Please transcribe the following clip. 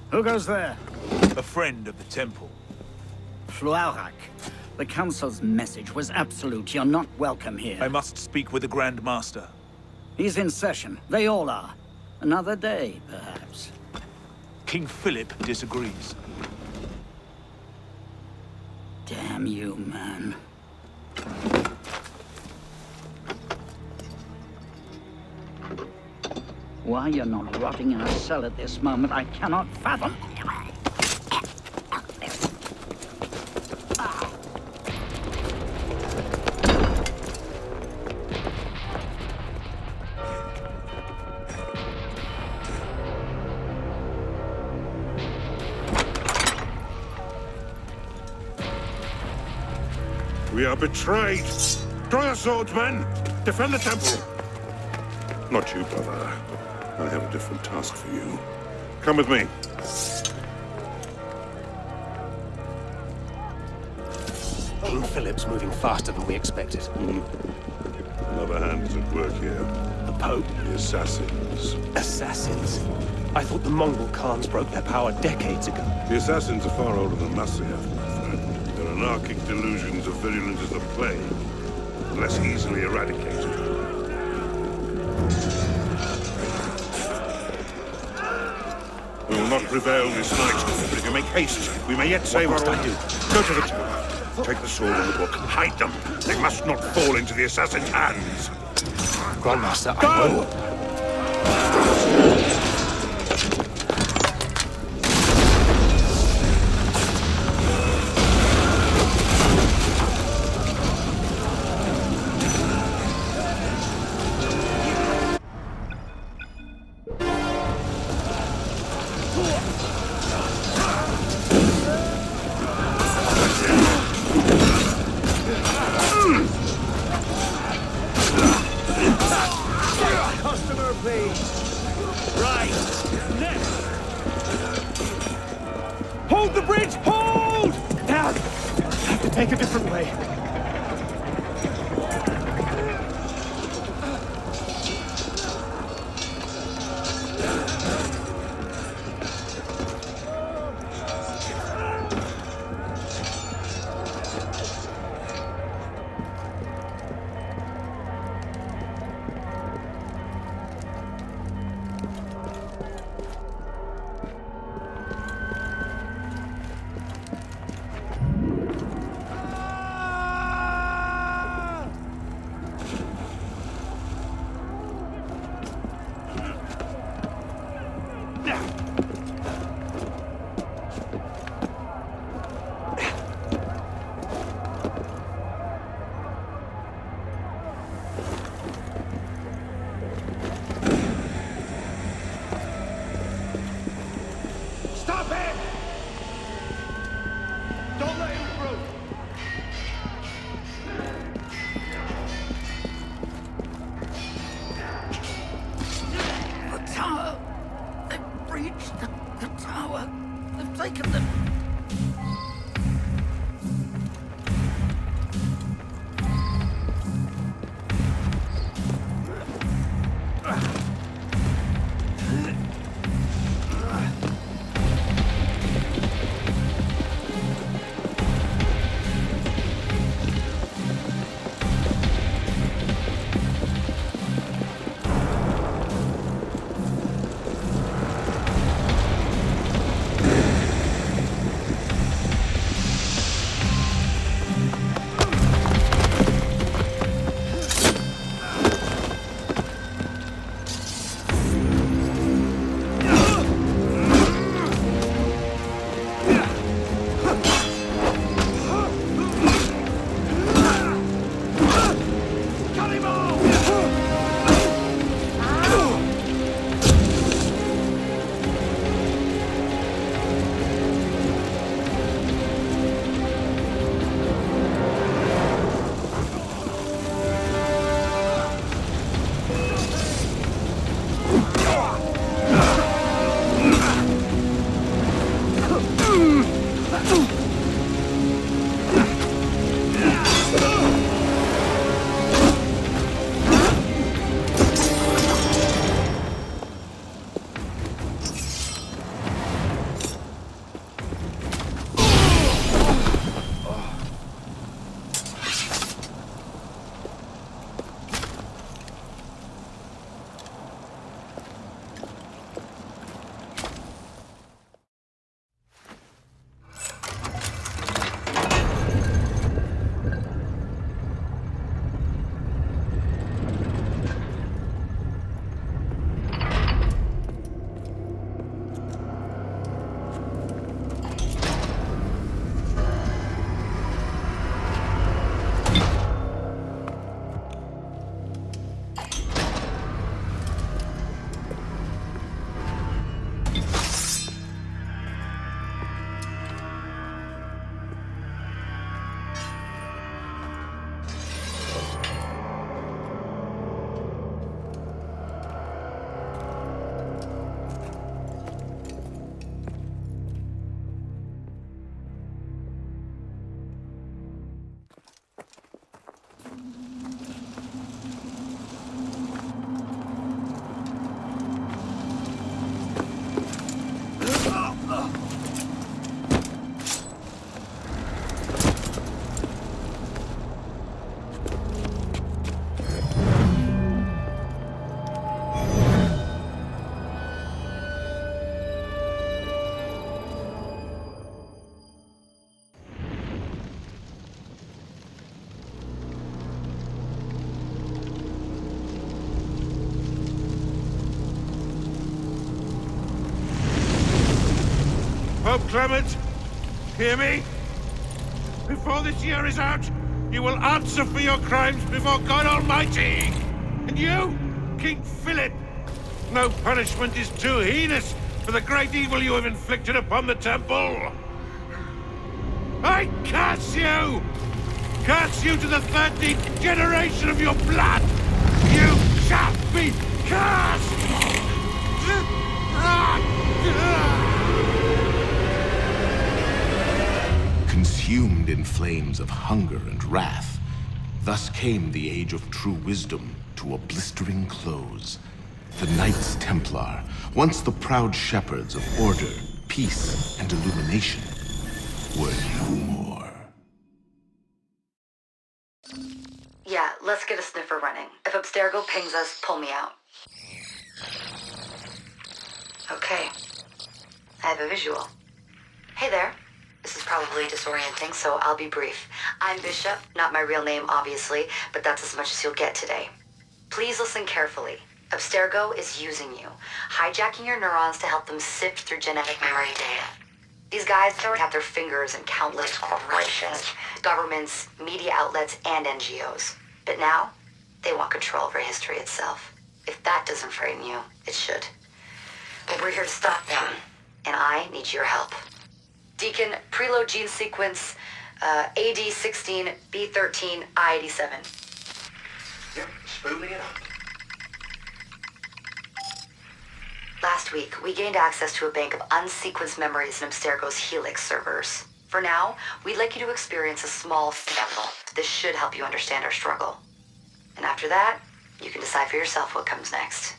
Who goes there? A friend of the temple. Prologue. The Council's message was absolute. You're not welcome here. I must speak with the Grand Master. He's in session. They all are. Another day, perhaps. King Philip disagrees. Damn you, man. Why you're not rotting in a cell at this moment, I cannot fathom. We are betrayed! Draw your swords, men! Defend the temple! Not you, brother. I have a different task for you. Come with me. King Philip's moving faster than we expected. Another hand is at work here. The Pope? The assassins. Assassins? I thought the Mongol Khans broke their power decades ago. The assassins are far older than Masyaf, my friend. Their anarchic delusions are virulent as the plague, and less easily eradicated. We will not prevail this night, but if you make haste, we may yet save our I do? Go to the tower. Take the sword and the book. Hide them. They must not fall into the assassin's hands. Grandmaster, Go! I will. Customer, please. Right. Next. Hold the bridge! Hold! Now, have to take a different way. Stop him! Don't let him through! The tower. They've breached the tower. They've taken the... Clement, hear me? Before this year is out, you will answer for your crimes before God Almighty! And you, King Philip, no punishment is too heinous for the great evil you have inflicted upon the temple! I curse you! Curse you to the 13th generation of your blood! You shall be cursed! Consumed in flames of hunger and wrath, thus came the age of true wisdom to a blistering close. The Knights Templar, once the proud shepherds of order, peace, and illumination, were no more. Yeah, let's get a sniffer running. If Abstergo pings us, pull me out. Okay. I have a visual. Hey there. This is probably disorienting, so I'll be brief. I'm Bishop, not my real name, obviously, but that's as much as you'll get today. Please listen carefully. Abstergo is using you, hijacking your neurons to help them sift through genetic memory data. These guys have their fingers in countless corporations, governments, media outlets, and NGOs. But now, they want control over history itself. If that doesn't frighten you, it should. But we're here to stop them, and I need your help. Deacon, preload gene sequence, AD16, B13, I87. Yep, spooling it up. Last week, we gained access to a bank of unsequenced memories in Abstergo's Helix servers. For now, we'd like you to experience a small sample. This should help you understand our struggle. And after that, you can decide for yourself what comes next.